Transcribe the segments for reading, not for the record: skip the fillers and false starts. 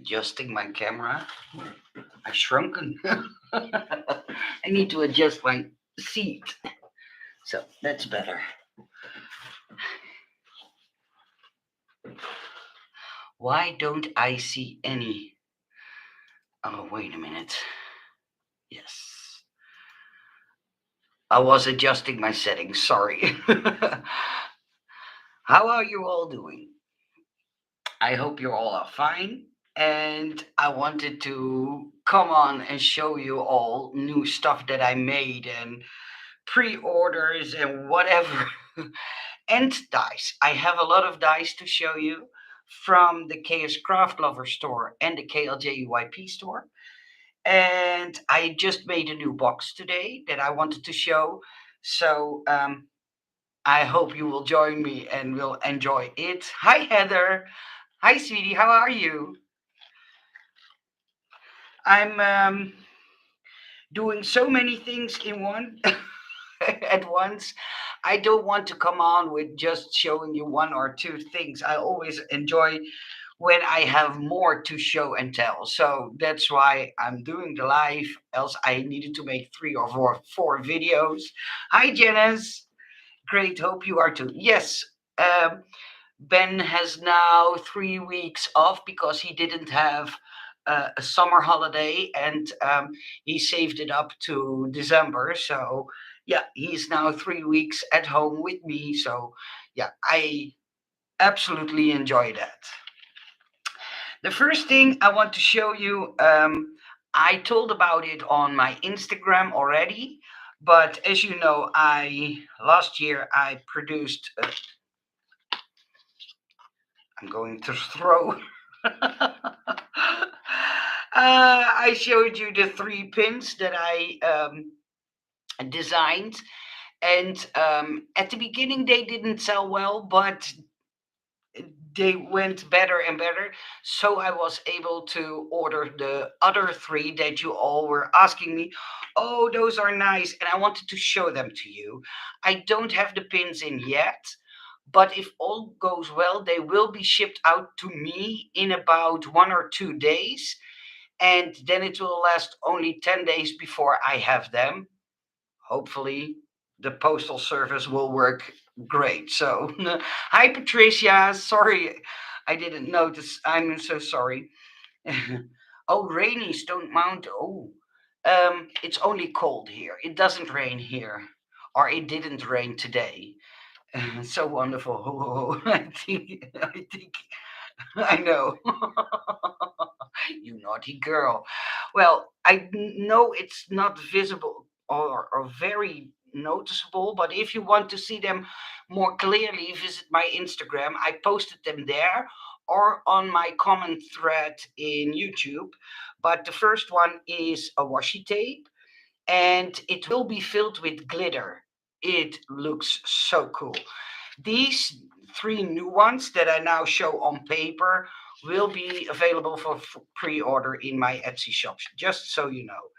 Adjusting my camera. I shrunken. I need to adjust my seat. So that's better. Why don't I see any? Oh, wait a minute. Yes. I was adjusting my settings. Sorry. How are you all doing? I hope you all are fine. And I wanted to come on and show you all new stuff that I made and pre orders and whatever. And dice. I have a lot of dice to show you from the KS Craft Lover store and the KLJUYP store. And I just made a new box today that I wanted to show. So I hope you will join me and will enjoy it. Hi, Heather. Hi, sweetie. How are you? I'm doing so many things in one at once. I don't want to come on with just showing you one or two things. I always enjoy when I have more to show and tell. So that's why I'm doing the live. Else I needed to make three or four videos. Hi, Janice. Great. Hope you are too. Yes. Um, Ben has now 3 weeks off because he didn't have a summer holiday and he saved it up to December. So, yeah, he's now 3 weeks at home with me. So, yeah, I absolutely enjoy that. The first thing I want to show you, I told about it on my Instagram already. But as you know, I last year I produced. I'm going to throw. I showed you the three pins that I designed, and at the beginning they didn't sell well, but they went better and better. So I was able to order the other three that you all were asking me. Oh, those are nice, and I wanted to show them to you. I don't have the pins in yet. But if all goes well, they will be shipped out to me in about 1 or 2 days, and then it will last only 10 days before I have them. Hopefully, the postal service will work great. So, hi, Patricia. Sorry, I didn't notice. I'm so sorry. Oh, rainy Stone Mountain. Oh, it's only cold here. It doesn't rain here, or it didn't rain today. So wonderful. I think, I know. You naughty girl. Well, I know it's not visible or very noticeable, but if you want to see them more clearly, visit my Instagram. I posted them there or on my comment thread in YouTube. But the first one is a washi tape and it will be filled with glitter. It looks so cool. These three new ones that I now show on paper will be available for pre-order in my Etsy shop, just so you know.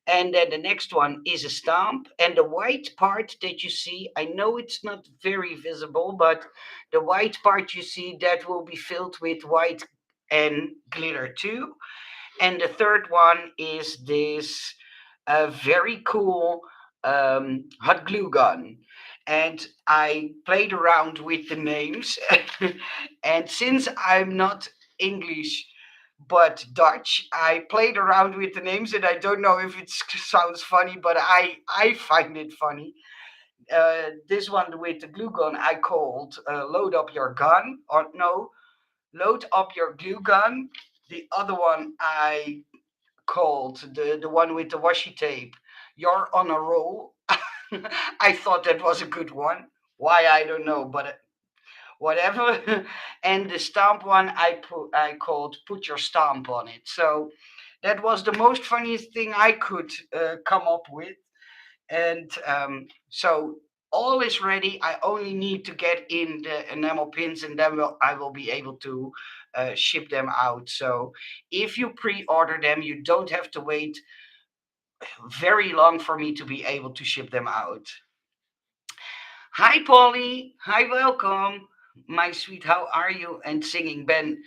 And then the next one is a stamp, and the white part that you see, I know it's not very visible, but the white part you see that will be filled with white and glitter too. And the third one is this very cool hot glue gun. And I played around with the names. And since I'm not English but Dutch, I played around with the names, and I don't know if it sounds funny, but I find it funny. This one with the glue gun I called Load Up Your Gun, or no, Load Up Your Glue Gun. The other one I called the one with the washi tape. You're on a roll. I thought that was a good one. Why I don't know, but whatever. And the stamp one I called put your stamp on it. So that was the most funniest thing I could come up with. And so all is ready. I only need to get in the enamel pins, and then I will be able to ship them out. So if you pre-order them, you don't have to wait very long for me to be able to ship them out. Hi, Polly. Hi, welcome. My sweet, how are you? And singing Ben.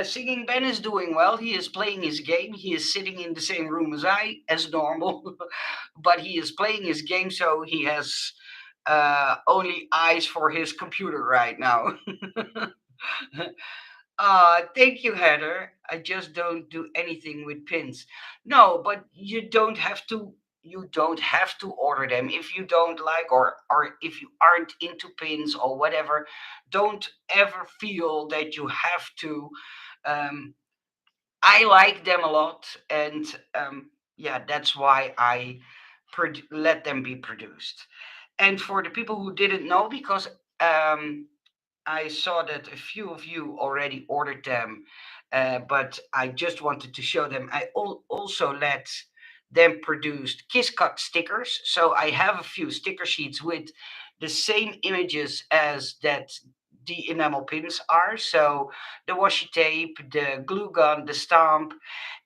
Singing Ben is doing well. He is playing his game. He is sitting in the same room as I, as normal, but he is playing his game, so he has only eyes for his computer right now. Thank you, Heather. I just don't do anything with pins. No, but you don't have to. You don't have to order them if you don't like, or if you aren't into pins or whatever. Don't ever feel that you have to. Um, I like them a lot, and yeah, that's why I let them be produced. And for the people who didn't know, because I saw that a few of you already ordered them, but I just wanted to show them. I also let them produce kiss cut stickers. So I have a few sticker sheets with the same images as that the enamel pins are. So the washi tape, the glue gun, the stamp,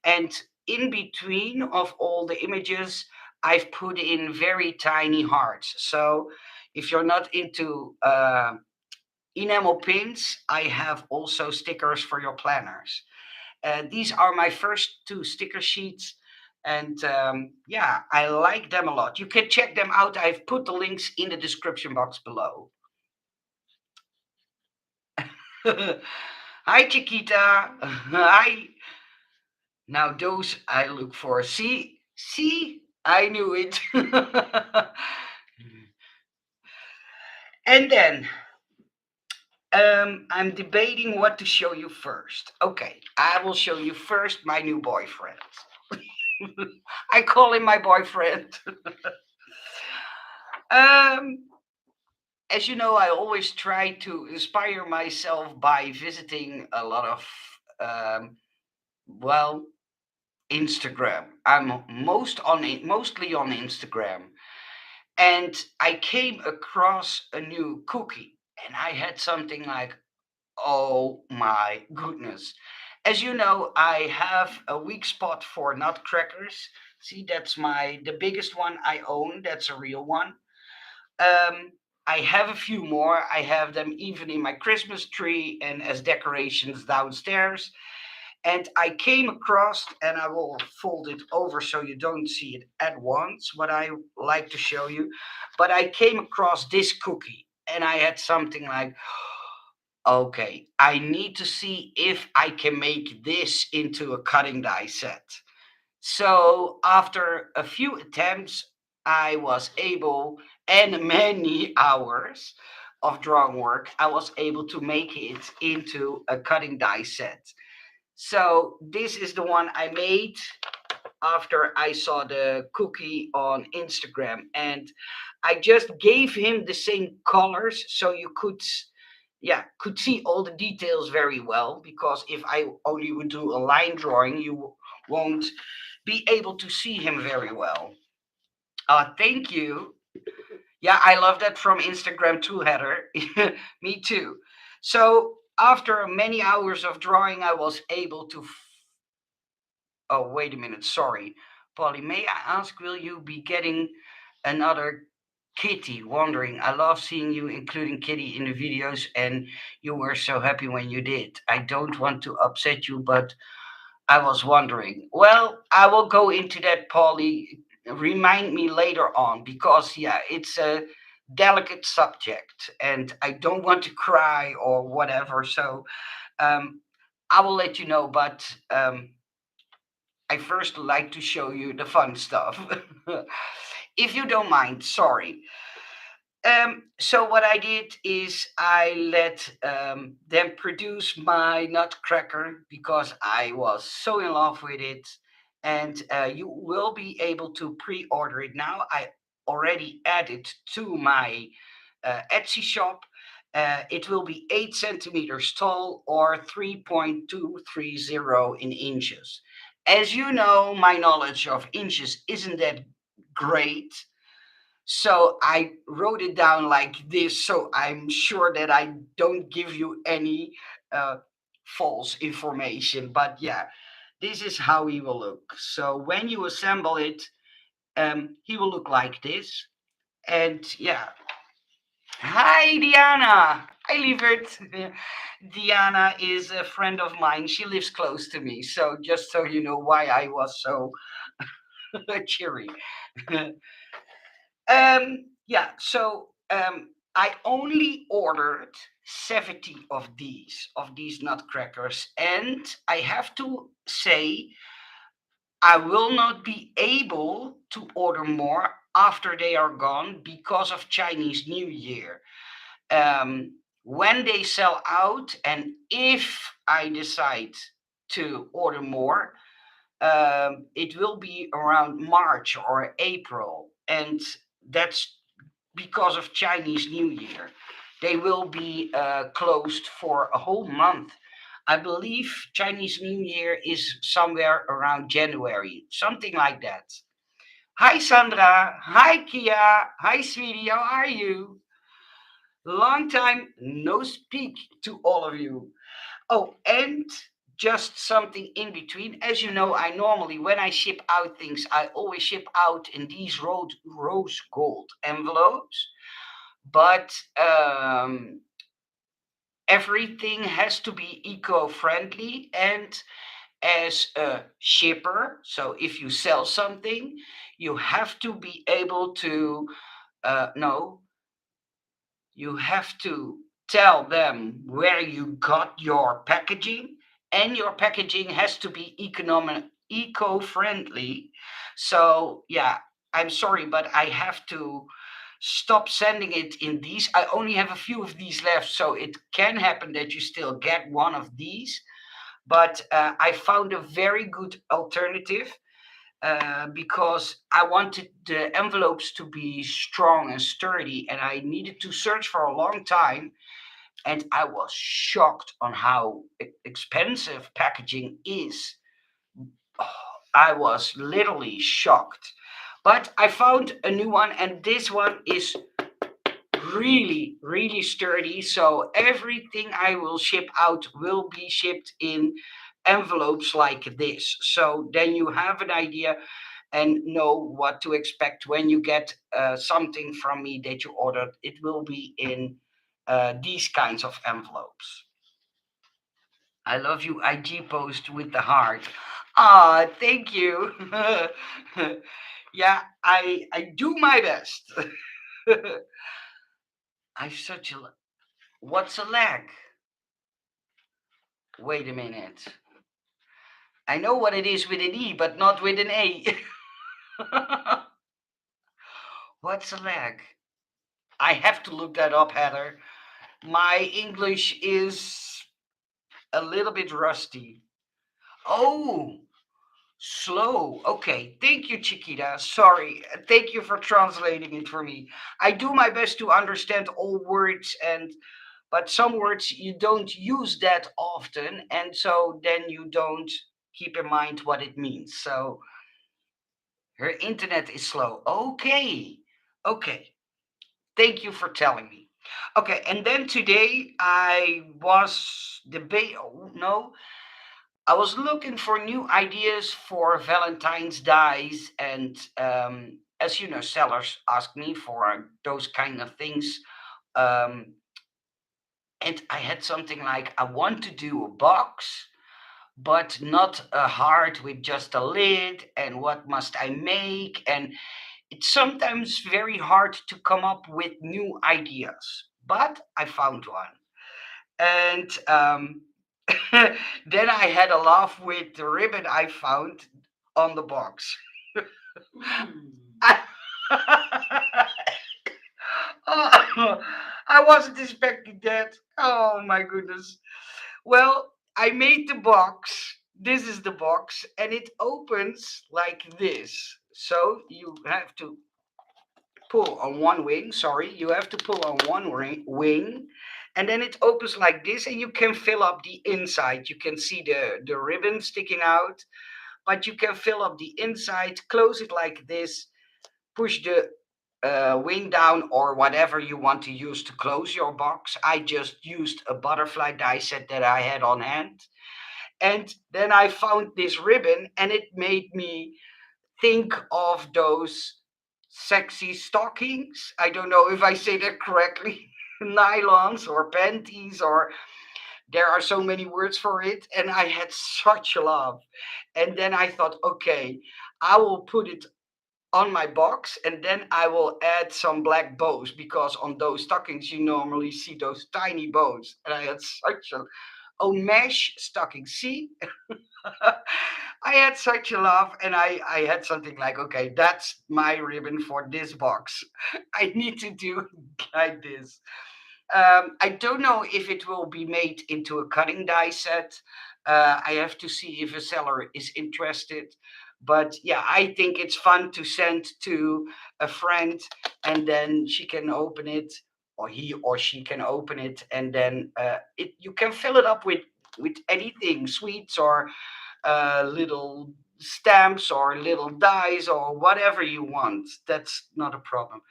and in between of all the images, I've put in very tiny hearts. So if you're not into enamel pins, I have also stickers for your planners. These are my first two sticker sheets, and yeah, I like them a lot. You can check them out. I've put the links in the description box below. Hi, Chiquita. Hi. Now those I look for. See, I knew it. And then I'm debating what to show you first. Okay, I will show you first my new boyfriend. I call him my boyfriend. um, as you know, I always try to inspire myself by visiting a lot of, well, Instagram. I'm mostly on Instagram, and I came across a new cookie, and I had something like, oh my goodness. As you know, I have a weak spot for nutcrackers. See, that's the biggest one I own. That's a real one. Um, I have a few more. I have them even in my Christmas tree and as decorations downstairs. And I came across, and I will fold it over so you don't see it at once, what I like to show you. But I came across this cookie, and I had something like, okay, I need to see if I can make this into a cutting die set. So after a few attempts, I was able, and many hours of drawing work, I was able to make it into a cutting die set. So this is the one I made after I saw the cookie on Instagram, and I just gave him the same colors so you could, yeah, could see all the details very well, because if I only would do a line drawing, you won't be able to see him very well. Thank you. Yeah, I love that from Instagram too, Heather. Me too. So after many hours of drawing, I was able to. Oh, wait a minute. Sorry, Polly. May I ask, will you be getting another kitty? Wondering. I love seeing you including kitty in the videos, and you were so happy when you did. I don't want to upset you, but I was wondering. Well, I will go into that, Polly. Remind me later on, because yeah, it's a delicate subject, and I don't want to cry or whatever. So um, I will let you know. But I first like to show you the fun stuff, if you don't mind. Sorry. So what I did is I let them produce my Nutcracker because I was so in love with it, and you will be able to pre-order it now. I already added to my Etsy shop. It will be 8 centimeters tall or 3.230 in inches. As you know, my knowledge of inches isn't that great, so I wrote it down like this, so I'm sure that I don't give you any uh, false information. But yeah, this is how he will look. So when you assemble it, he will look like this. And yeah, hi Diana. I leave it. Diana is a friend of mine. She lives close to me. So just so you know why I was so cheery. Yeah, so I only ordered 70 of these nutcrackers, and I have to say I will not be able to order more after they are gone because of Chinese New Year. When they sell out, and if I decide to order more, it will be around March or April, and that's because of Chinese New Year. They will be closed for a whole month. I believe Chinese New Year is somewhere around January, something like that. Hi Sandra, hi Kia, hi sweetie, how are you? Long time no speak to all of you. Oh, and just something in between. As you know, I normally, when I ship out things, I always ship out in these rose gold envelopes. But everything has to be eco-friendly, and as a shipper, so if you sell something, you have to be able to no, you have to tell them where you got your packaging, and your packaging has to be eco-friendly. So yeah, I'm sorry, but I have to stop sending it in these. I only have a few of these left, so it can happen that you still get one of these. But I found a very good alternative because I wanted the envelopes to be strong and sturdy, and I needed to search for a long time. And I was shocked on how expensive packaging is. Oh, I was literally shocked. But I found a new one, and this one is really, really sturdy. So everything I will ship out will be shipped in envelopes like this. So then you have an idea and know what to expect when you get something from me that you ordered. It will be in these kinds of envelopes. I love you. IG post with the heart. Ah, thank you. Yeah, I do my best. I've such a what's a lag? Wait a minute. I know what it is with an E, but not with an A. What's a lag? I have to look that up, Heather. My English is a little bit rusty. Oh, slow. Okay. Thank you, Chiquita. Sorry. Thank you for translating it for me. I do my best to understand all words, and but some words you don't use that often, and so then you don't keep in mind what it means. So her internet is slow. Okay. Okay. Thank you for telling me. Okay, and then today I was debate. Oh, no, I was looking for new ideas for Valentine's dies, and as you know, sellers ask me for those kind of things. Um, and I had something like I want to do a box, but not a heart with just a lid. And what must I make? And it's sometimes very hard to come up with new ideas, but I found one. And then I had a laugh with the ribbon I found on the box. I, oh, I wasn't expecting that. Oh my goodness. Well, I made the box. This is the box, and it opens like this. So you have to pull on one wing. Sorry, you have to pull on one wing, and then it opens like this, and you can fill up the inside. You can see the ribbon sticking out, but you can fill up the inside. Close it like this. Push the wing down or whatever you want to use to close your box. I just used a butterfly die set that I had on hand. And then I found this ribbon, and it made me think of those sexy stockings. I don't know if I say that correctly. nylons or panties, or there are so many words for it. And I had such a laugh. And then I thought, okay, I will put it on my box, and then I will add some black bows, because on those stockings you normally see those tiny bows. And I had such a, oh, mesh stocking, see. I had such a laugh, and I had something like, okay, that's my ribbon for this box. I need to do like this. I don't know if it will be made into a cutting die set. I have to see if a seller is interested. But yeah, I think it's fun to send to a friend, and then she can open it, or he or she can open it, and then you can fill it up with anything, sweets or little stamps or little dies or whatever you want. That's not a problem.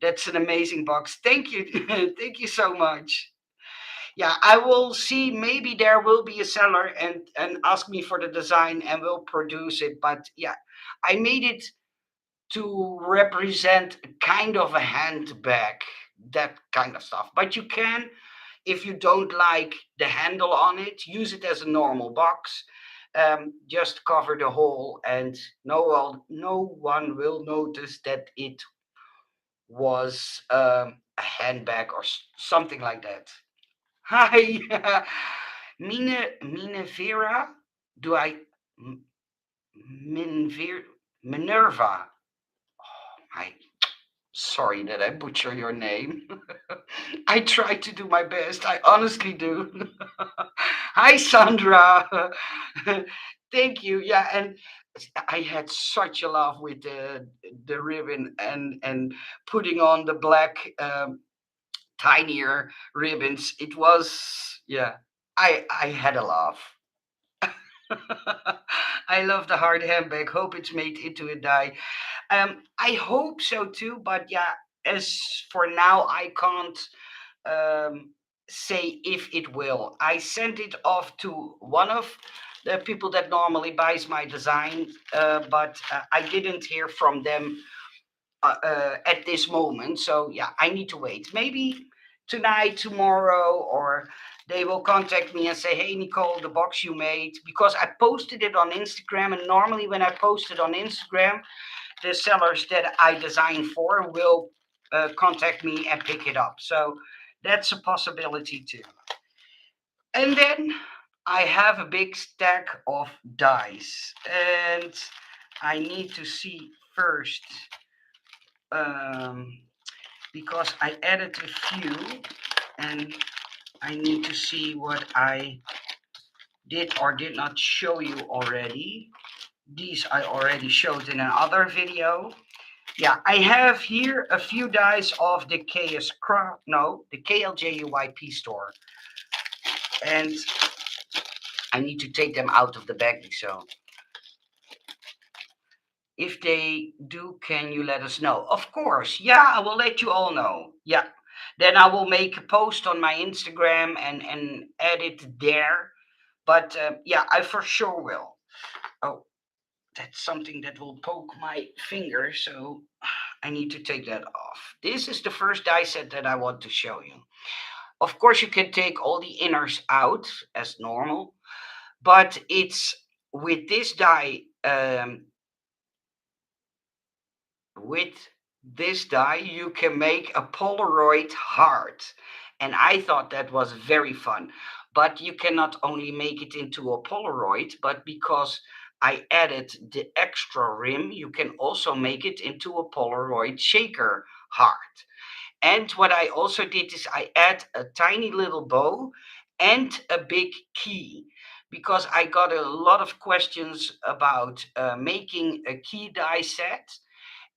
That's an amazing box. Thank you. Thank you so much. Yeah, I will see. Maybe there will be a seller and ask me for the design, and will produce it. But yeah, I made it to represent kind of a handbag, that kind of stuff. But you can, if you don't like the handle on it, use it as a normal box. Just cover the hole, and no one will notice that it was a handbag or something like that. Hi, Minerva? Do I M- Minver Minerva? I sorry that I butcher your name. I try to do my best. I honestly do. Hi, Sandra. Thank you. Yeah, and I had such a laugh with the ribbon and putting on the black tinier ribbons. It was, yeah. I had a laugh. I love the hard handbag. Hope it's made into a die. I hope so too, but yeah, as for now, I can't um, say if it will. I sent it off to one of the people that normally buys my design, but I didn't hear from them at this moment. So yeah, I need to wait. Maybe tonight, tomorrow, or they will contact me and say, "Hey, Nicole, the box you made," because I posted it on Instagram, and normally when I post it on Instagram, the sellers that I design for will contact me and pick it up. So that's a possibility too. And then I have a big stack of dies, and I need to see first, um, because I added a few, and I need to see what I did or did not show you already. These I already showed in another video. Yeah, I have here a few dies of the KS no, the KLJUYP store, and I need to take them out of the bag. So if they do, can you let us know? Of course, yeah, I will let you all know. Yeah, then I will make a post on my Instagram and add it there. But yeah, I for sure will. Oh, that's something that will poke my finger, so I need to take that off. This is the first die set that I want to show you. Of course, you can take all the inners out as normal, but it's with this die. With this die, you can make a Polaroid heart, and I thought that was very fun. But you cannot only make it into a Polaroid, but because I added the extra rim, you can also make it into a Polaroid shaker heart. And what I also did is I add a tiny little bow and a big key, because I got a lot of questions about making a key die set,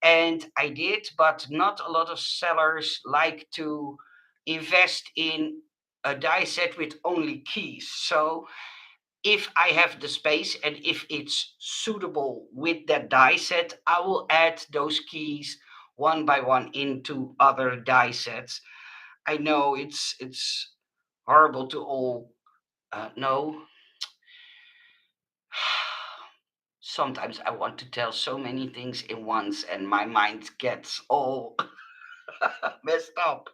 and I did, but not a lot of sellers like to invest in a die set with only keys. So if I have the space and if it's suitable with that die set, I will add those keys one by one into other die sets. I know it's horrible to all know. Sometimes I want to tell so many things in once, and my mind gets all messed up.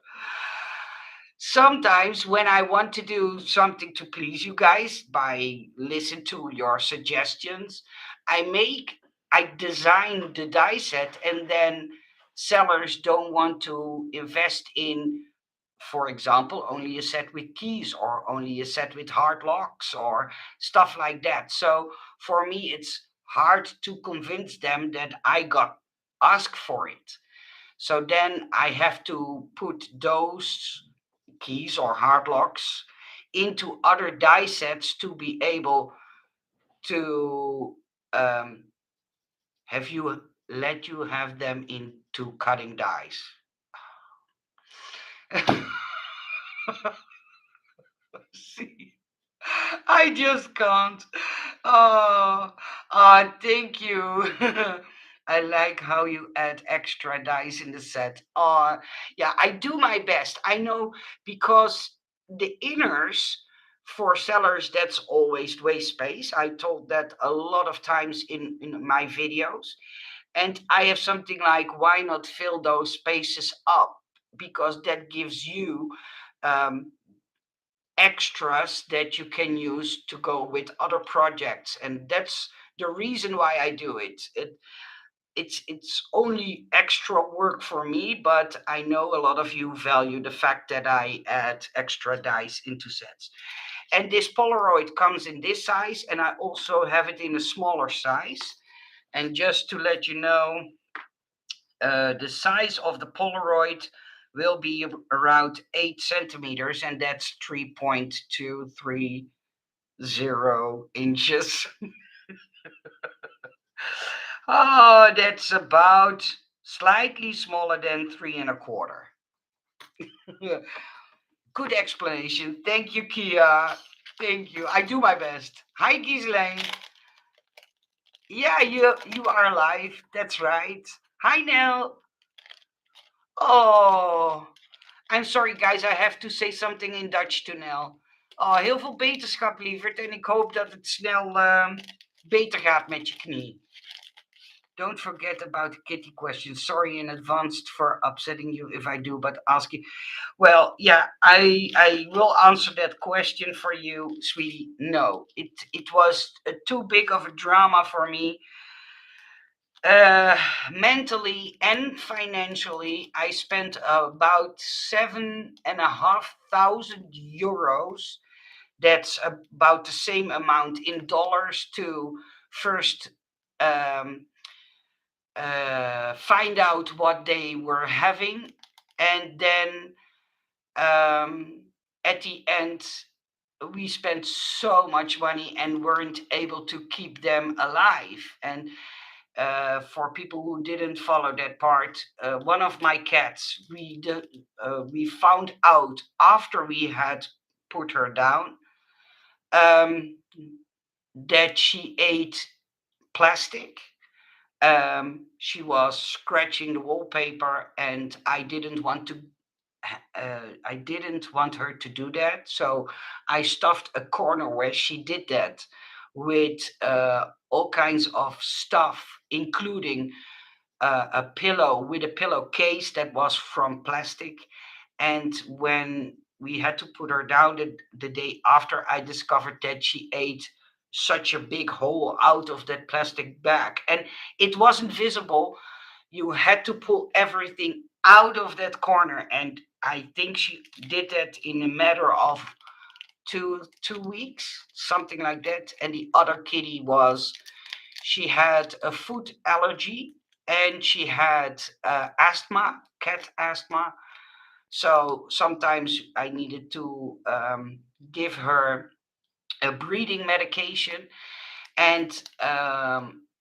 Sometimes when I want to do something to please you guys by listen to your suggestions, I make I design the die set, and then sellers don't want to invest in, for example, only a set with keys or only a set with hard locks or stuff like that. So for me, it's hard to convince them that I got asked for it. So then I have to put those keys or hard locks into other die sets to be able to um, have you let you have them into cutting dies. See, I just can't. Oh, thank you. I like how you add extra dice in the set. Yeah, I do my best. I know, because the inners for sellers, that's always waste space. I told that a lot of times in my videos. And I have something like, why not fill those spaces up? Because that gives you um, extras that you can use to go with other projects, and that's the reason why I do it. It's only extra work for me, but I know a lot of you value the fact that I add extra dice into sets. And this Polaroid comes in this size, and I also have it in a smaller size. And just to let you know, the size of the Polaroid will be around 8 centimeters, and that's 3.230 inches. Oh, that's about slightly smaller than three and a quarter. Good explanation. Thank you, Kia. Thank you. I do my best. Hi, Ghislaine. Yeah, you are alive. That's right. Hi, Nell. Oh, I'm sorry, guys. I have to say something in Dutch to Nell. Oh, heel veel beterschap, lieverd. En ik hoop dat het snel beter gaat met je knie. Don't forget about the kitty question. Sorry in advance for upsetting you if I do, but ask you. Well, yeah, I will answer that question for you, sweetie. No, it was too big of a drama for me, uh, mentally and financially. I spent about 7,500 euros. That's about the same amount in dollars to first um, find out what they were having, and then um, at the end, we spent so much money and weren't able to keep them alive. And for people who didn't follow that part, one of my cats, we found out after we had put her down, um, that she ate plastic. She was scratching the wallpaper, and I didn't want her to do that. So I stuffed a corner where she did that with all kinds of stuff, including a pillow with a pillowcase that was from plastic. And when we had to put her down the day after, I discovered that she ate such a big hole out of that plastic bag. And it wasn't visible. You had to pull everything out of that corner. And I think she did that in a matter of two weeks, something like that. And the other kitty was, she had a food allergy, and she had asthma, cat asthma. So sometimes I needed to give her a breathing medication. And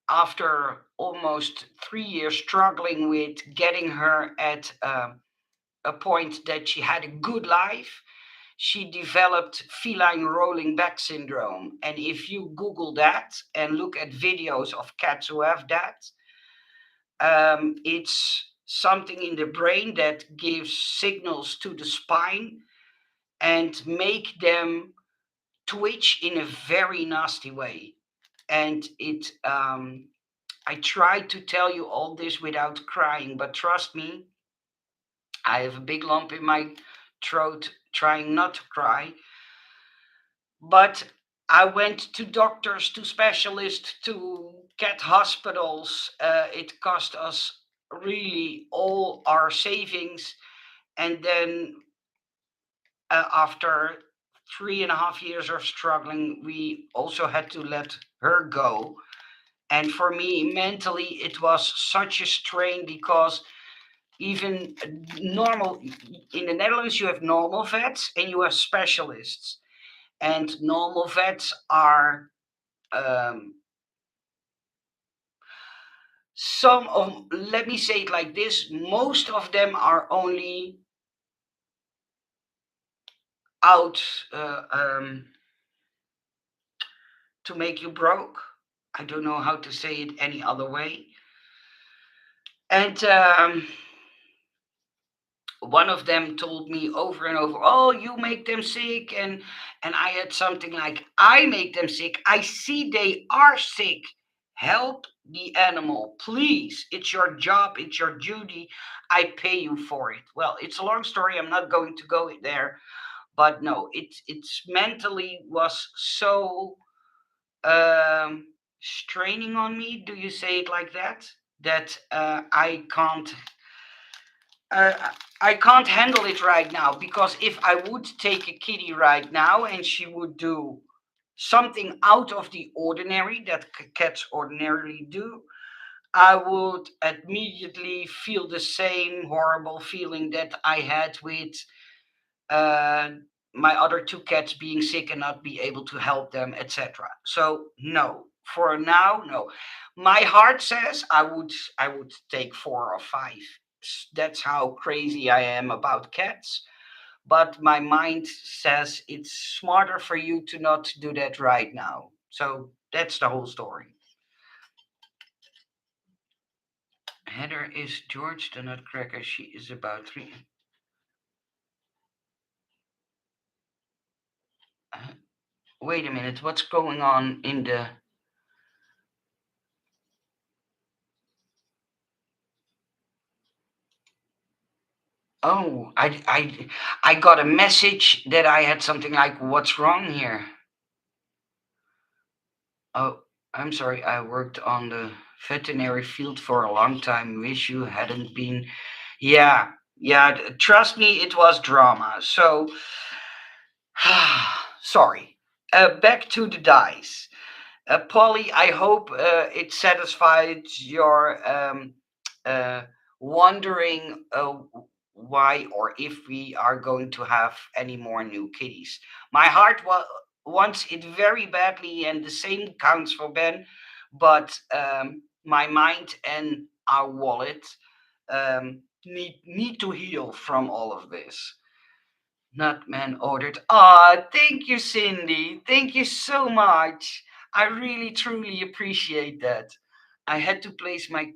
after almost 3 years struggling with getting her at a point that she had a good life, she developed feline rolling back syndrome. And if you Google that and look at videos of cats who have that, it's something in the brain that gives signals to the spine and make them twitch in a very nasty way. And I tried to tell you all this without crying, but trust me, I have a big lump in my throat trying not to cry. But I went to doctors, to specialists, to cat hospitals. It cost us really all our savings. And then after 3.5 years of struggling, we also had to let her go. And for me, mentally, it was such a strain because even normal in the Netherlands, you have normal vets and you have specialists. And normal vets are um, some of, let me say it like this, most of them are only out to make you broke. I don't know how to say it any other way. And one of them told me over and over, "Oh, you make them sick," and I had something like, "I make them sick. I see they are sick. Help the animal, please. It's your job. It's your duty. I pay you for it." Well, it's a long story. I'm not going to go there, but no, it's mentally was so straining on me. Do you say it like that? That uh, I can't handle it right now because if I would take a kitty right now and she would do something out of the ordinary that cats ordinarily do, I would immediately feel the same horrible feeling that I had with uh, my other two cats being sick and not be able to help them, etc. So no, for now, no. My heart says I would take 4 or 5. That's how crazy I am about cats. But my mind says it's smarter for you to not do that right now. So that's the whole story. Heather is George the Nutcracker. She is about 3. Uh, Wait a minute. What's going on in the? Oh, I got a message that I had something like, "What's wrong here?" Oh, I'm sorry. I worked on the veterinary field for a long time. Wish you hadn't been. Yeah, yeah. Trust me, it was drama. So, sorry. Back to the dice. Polly, I hope it satisfied your uh, wondering why or if we are going to have any more new kitties. My heart wants it very badly, and the same counts for Ben, but my mind and our wallet need to heal from all of this. Not man ordered. Ah, thank you, Cindy. Thank you so much. I really truly appreciate that. I had to place my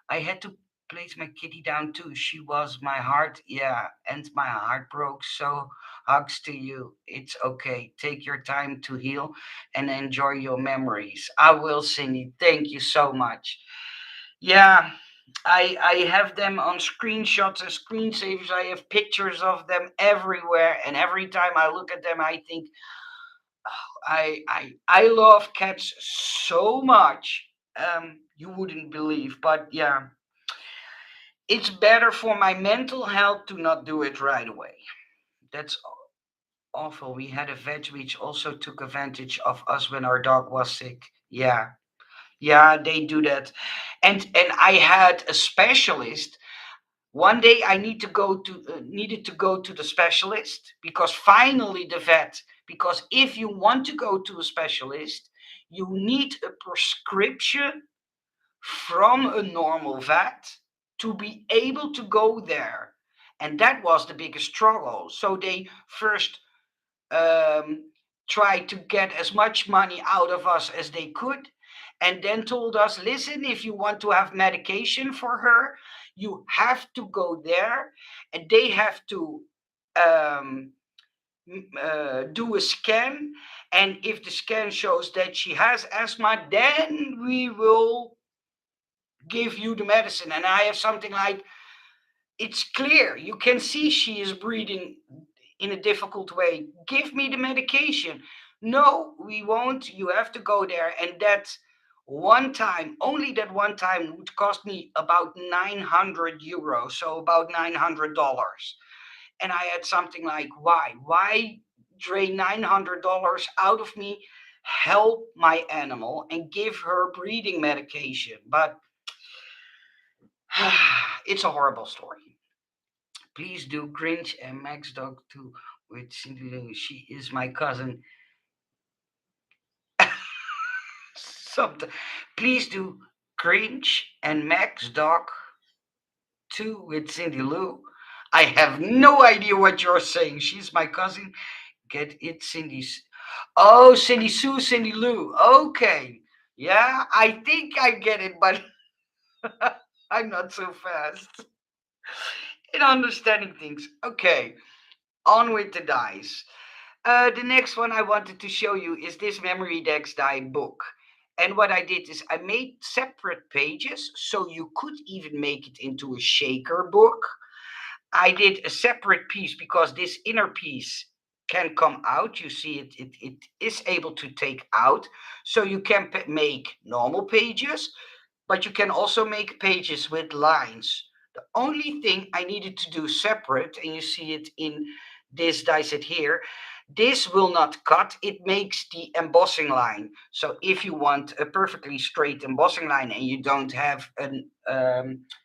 I had to place my kitty down too. She was my heart, yeah, and my heart broke. So hugs to you. It's okay. Take your time to heal and enjoy your memories. I will, Cindy. Thank you so much. Yeah, I have them on screenshots and screensavers. I have pictures of them everywhere, and every time I look at them, I think I love cats so much. You wouldn't believe, but yeah, it's better for my mental health to not do it right away. That's awful. We had a vet which also took advantage of us when our dog was sick. Yeah, yeah, they do that, and I had a specialist. One day I needed to go to the specialist because finally the vet, because if you want to go to a specialist, you need a prescription from a normal vet to be able to go there. And that was the biggest struggle. So they first um, tried to get as much money out of us as they could, and then told us, listen, if you want to have medication for her, you have to go there, and they have to um, do a scan. And if the scan shows that she has asthma, then we will give you the medicine. And I have something like, it's clear. You can see she is breathing. in a difficult way. Give me the medication. No, we won't. You have to go there. And that one time, only that one time, would cost me about 900 euros, so about $900. And I had something like, why? Why drain $900 out of me? Help my animal and give her breathing medication. But it's a horrible story. Please do Grinch and Max Dog too with Cindy Lou. She is my cousin. Something. Please do Grinch and Max Dog too with Cindy Lou. I have no idea what you're saying. She's my cousin. Get it, Cindy's. Oh, Cindy Sue, Cindy Lou. Okay. Yeah, I think I get it, but I'm not so fast in understanding things. Okay, on with the dice. The next one I wanted to show you is this Memory Decks die book. And what I did is I made separate pages so you could even make it into a shaker book. I did a separate piece because this inner piece can come out. You see, it is able to take out. So you can make normal pages, but you can also make pages with lines. The only thing I needed to do separate, and you see it in this die set here, this will not cut. It makes the embossing line. So if you want a perfectly straight embossing line and you don't have an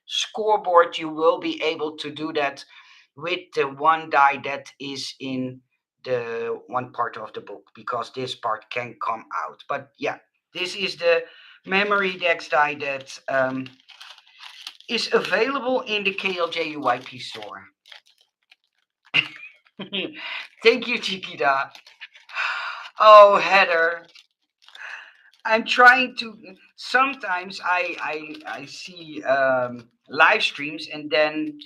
scoreboard, you will be able to do that with the one die that is in the one part of the book, because this part can come out. But yeah, this is the memory decks die that is available in the KLJUYP store. Thank you, Chiquita. Oh, Heather, I'm trying to. Sometimes I see live streams, and then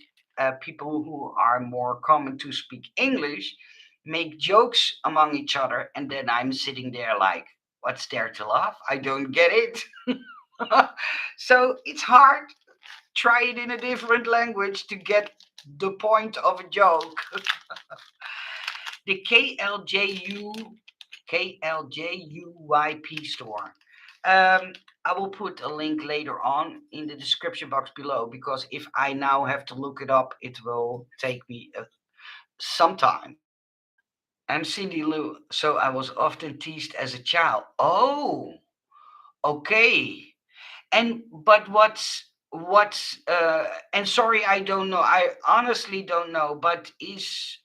people who are more common to speak English make jokes among each other, and then I'm sitting there like, what's there to laugh? I don't get it. So it's hard. Try it in a different language to get the point of a joke. The KLJUYP store. I will put a link later on in the description box below, because if I now have to look it up, it will take me some time. I'm Cindy Lou, so I was often teased as a child. Oh, okay. And but what's and sorry, I don't know. I honestly don't know. But is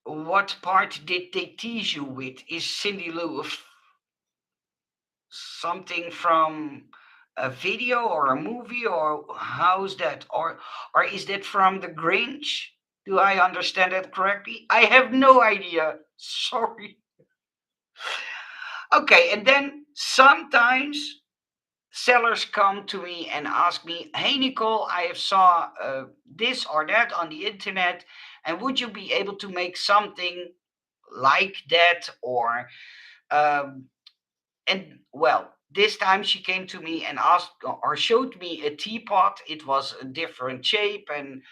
what part did they tease you with? Is Cindy Lou something from a video or a movie, or how's that? Or is that from the Grinch? Do I understand that correctly? I have no idea. Sorry. Okay, and then sometimes sellers come to me and ask me, "Hey Nicole, I have saw this or that on the internet, and would you be able to make something like that?" Or um, and well, this time she came to me and asked or showed me a teapot. It was a different shape and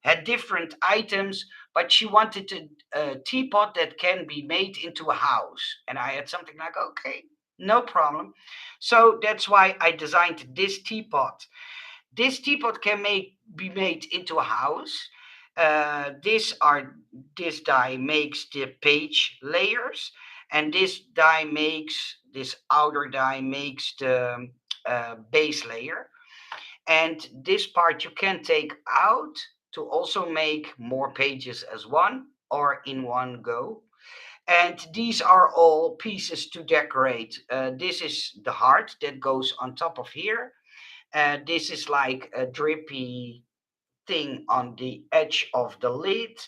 had different items, but she wanted a teapot that can be made into a house. And I had something like, okay, no problem. So that's why I designed this teapot. This teapot can be made into a house. This die makes the page layers, and this outer die makes the base layer. And this part you can take out to also make more pages as one or in one go. And these are all pieces to decorate. This is the heart that goes on top of here. This is like a drippy thing on the edge of the lid.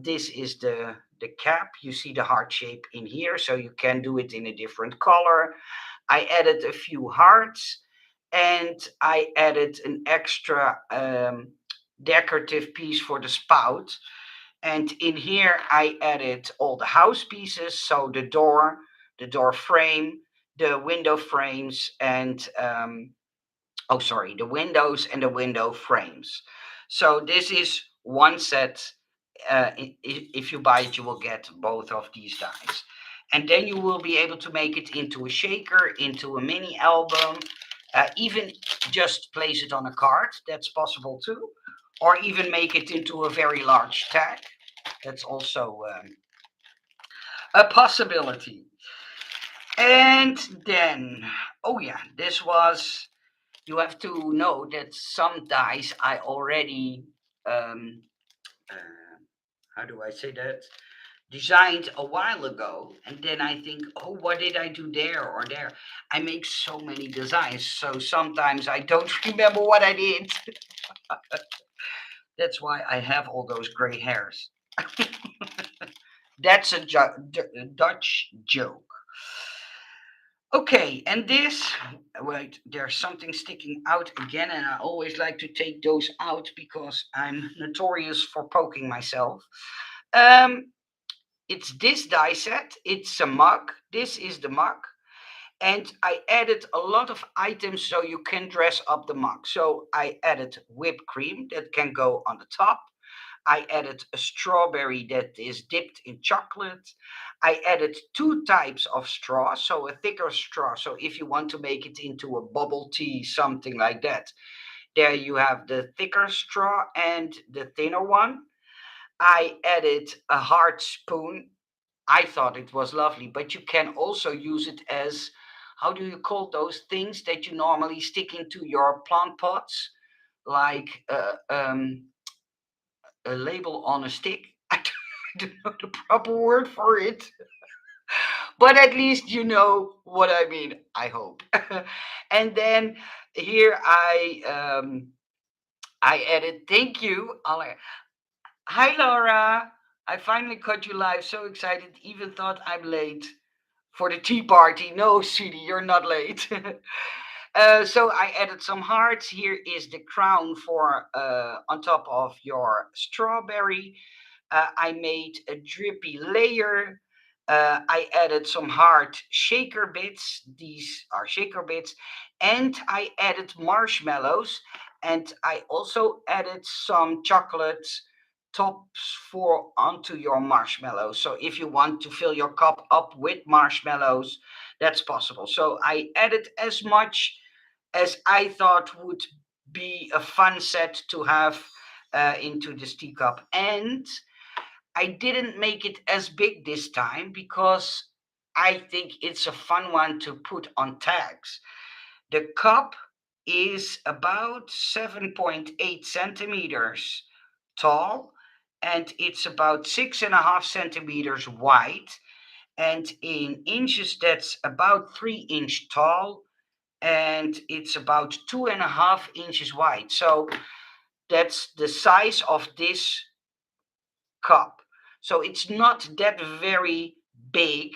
This is the cap. You see the heart shape in here, so you can do it in a different color. I added a few hearts, and I added an extra decorative piece for the spout. And in here, I added all the house pieces, so the door frame, the window frames, and oh, sorry, the windows and the window frames. So this is one set. If you buy it, you will get both of these dies. And then you will be able to make it into a shaker, into a mini album, even just place it on a card. That's possible too. Or even make it into a very large tag. That's also a possibility. And then, oh yeah, this was, you have to know that some dies I already, um, uh, how do I say that? Designed a while ago. And then I think, oh, what did I do there or there? I make so many designs. So sometimes I don't remember what I did. That's why I have all those gray hairs. That's a Dutch joke. Okay, and this, wait, there's something sticking out again, and I always like to take those out because I'm notorious for poking myself. Um, it's this die set, it's a mug. This is the mug. And I added a lot of items so you can dress up the mug. So I added whipped cream that can go on the top. I added a strawberry that is dipped in chocolate. I added two types of straw, so a thicker straw. So if you want to make it into a bubble tea, something like that, there you have the thicker straw and the thinner one. I added a hard spoon. I thought it was lovely, but you can also use it as, how do you call those things that you normally stick into your plant pots? Like a label on a stick. I don't know the proper word for it, but at least you know what I mean. I hope. And then here I added. Thank you, Ale. Hi, Laura. I finally caught you live. So excited. Even thought I'm late for the tea party. No, sweetie, you're not late. So I added some hearts. Here is the crown for on top of your strawberry. I made a drippy layer. I added some hard shaker bits. These are shaker bits. And I added marshmallows. And I also added some chocolate tops for onto your marshmallows. So if you want to fill your cup up with marshmallows, that's possible. So I added as much as I thought would be a fun set to have into this teacup. And I didn't make it as big this time because I think it's a fun one to put on tags. The cup is about 7.8 centimeters tall and it's about 6.5 centimeters wide. And in inches, that's about 3 inch tall and it's about 2.5 inches wide. So that's the size of this cup. So it's not that very big,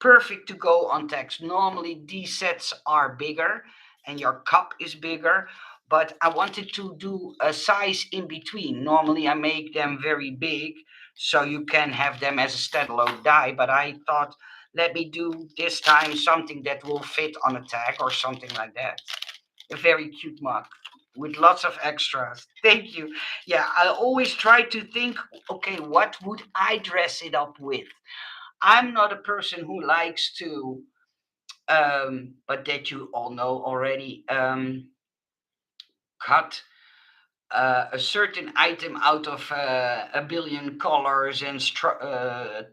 perfect to go on text. Normally these sets are bigger and your cup is bigger, but I wanted to do a size in between. Normally I make them very big so you can have them as a standalone die, but I thought let me do this time something that will fit on a tag or something like that. A very cute mug with lots of extras. Thank you. Yeah, I always try to think, okay, what would I dress it up with? I'm not a person who likes to, but that you all know already, cut a certain item out of a billion colors and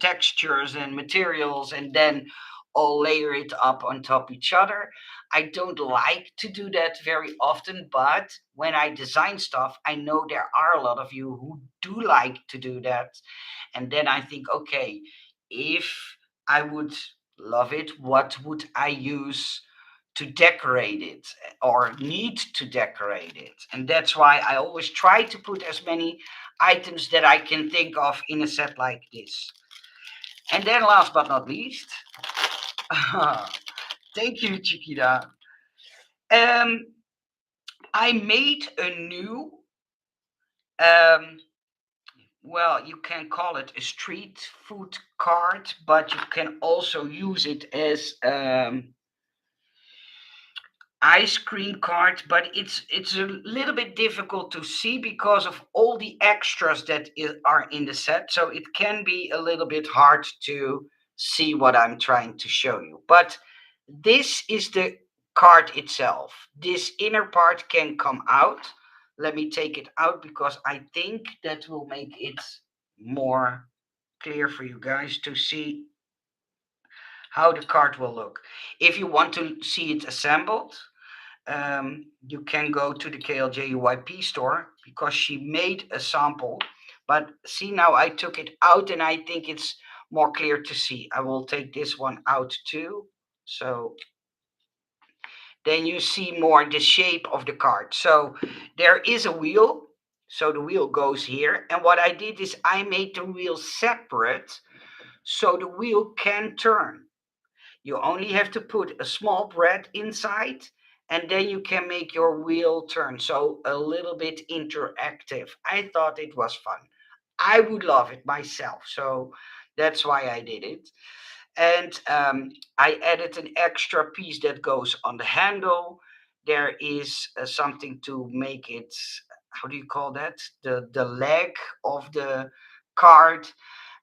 textures and materials and then all layer it up on top each other. I don't like to do that very often, but when I design stuff, I know there are a lot of you who do like to do that. And then I think, okay, if I would love it, what would I use to decorate it or need to decorate it? And that's why I always try to put as many items that I can think of in a set like this. And then last but not least, thank you, Chiquita. Um, I made a new, um, well, you can call it a street food cart, but you can also use it as ice cream cart, but it's a little bit difficult to see because of all the extras that are in the set. So it can be a little bit hard to see what I'm trying to show you. But this is the cart itself. This inner part can come out. Let me take it out because I think that will make it more clear for you guys to see how the cart will look. If you want to see it assembled, you can go to the KLJUYP store because she made a sample. But see, now I took it out and I think it's more clear to see. I will take this one out too. So then you see more the shape of the cart. So there is a wheel. So the wheel goes here. And what I did is I made the wheel separate so the wheel can turn. You only have to put a small bread inside and then you can make your wheel turn. So a little bit interactive. I thought it was fun. I would love it myself. So that's why I did it. And I added an extra piece that goes on the handle. There is something to make it, how do you call that? The leg of the card.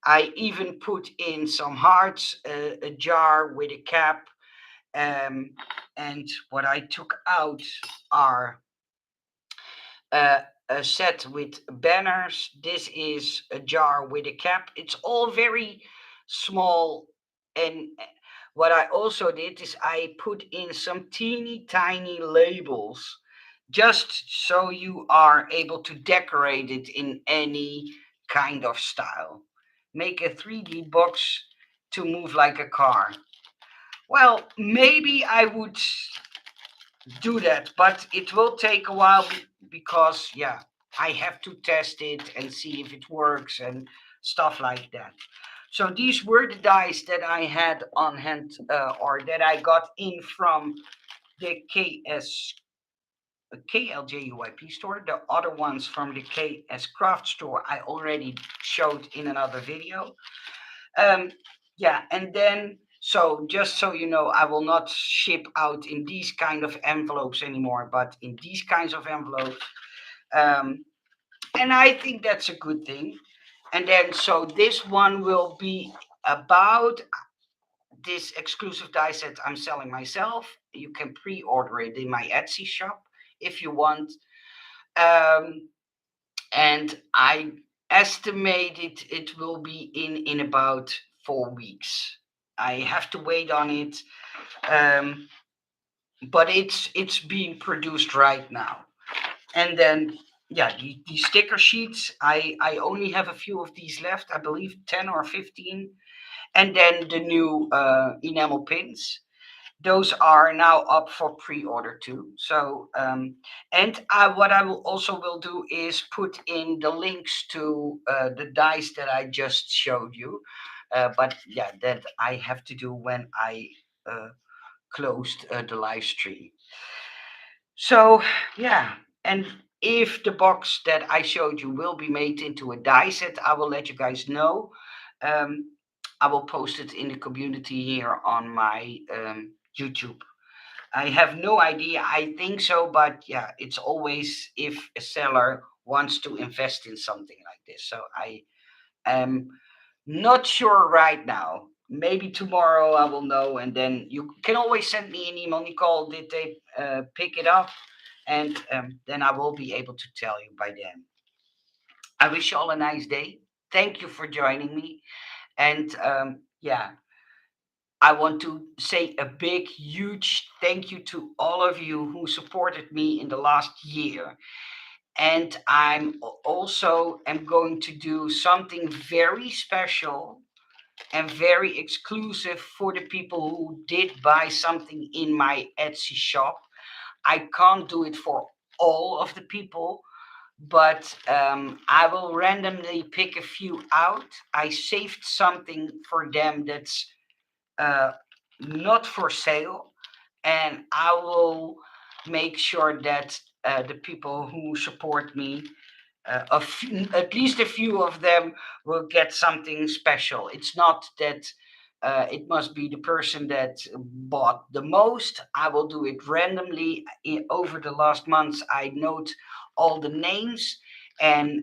I even put in some hearts, a jar with a cap, um, and what I took out are uh, a set with banners. This is a jar with a cap. It's all very small. And what I also did is I put in some teeny tiny labels just so you are able to decorate it in any kind of style. Make a 3D box to move like a car. Well, maybe I would do that, but it will take a while because, yeah, I have to test it and see if it works and stuff like that. So these were the dice that I had on hand, or that I got in from the KLJUYP store. The other ones from the KS Craft store I already showed in another video. Um, yeah, and then so just so you know, I will not ship out in these kind of envelopes anymore, but in these kinds of envelopes. Um, and I think that's a good thing. And then so this one will be about this exclusive die set I'm selling myself. You can pre-order it in my Etsy shop if you want. Um, and I estimated it will be in about 4 weeks. I have to wait on it, um, but it's being produced right now. And then yeah, the sticker sheets. I only have a few of these left. I believe 10 or 15. And then the new enamel pins. Those are now up for pre-order too. So and what I will also will do is put in the links to the dice that I just showed you. But yeah, that I have to do when I uh, closed the live stream. So yeah, and if the box that I showed you will be made into a die set, I will let you guys know. Um, I will post it in the community here on my YouTube. I have no idea. I think so, but yeah, it's always if a seller wants to invest in something like this. So I am not sure right now. Maybe tomorrow I will know, and then you can always send me an email. Nicole, did they pick it up? And then I will be able to tell you by then. I wish you all a nice day. Thank you for joining me. And yeah, I want to say a big, huge thank you to all of you who supported me in the last year. And I'm also am going to do something very special and very exclusive for the people who did buy something in my Etsy shop. I can't do it for all of the people, but I will randomly pick a few out. I saved something for them that's uh, not for sale, and I will make sure that the people who support me, at least a few of them, will get something special. It's not that It must be the person that bought the most. I will do it randomly. Over the last months, I note all the names, and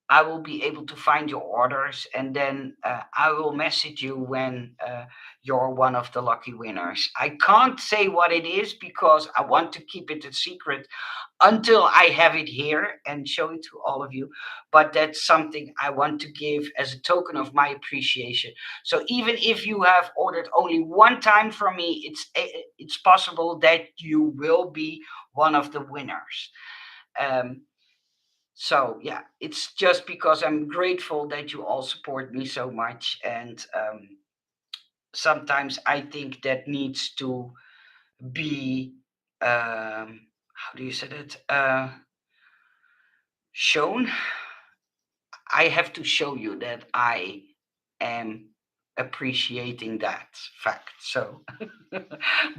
I will be able to find your orders, and then I will message you when you're one of the lucky winners. I can't say what it is because I want to keep it a secret until I have it here and show it to all of you. But that's something I want to give as a token of my appreciation. So even if you have ordered only one time from me, it's possible that you will be one of the winners. Um, so yeah, it's just because I'm grateful that you all support me so much, and sometimes I think that needs to be how do you say that shown. I have to show you that I am appreciating that fact. So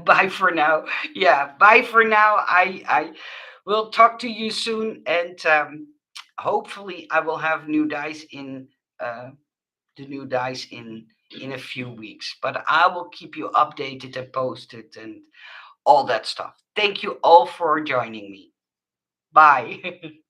bye for now. Yeah, bye for now. I will talk to you soon, and hopefully I will have new dice in uh, the new dice in a few weeks. But I will keep you updated and posted and all that stuff. Thank you all for joining me. Bye.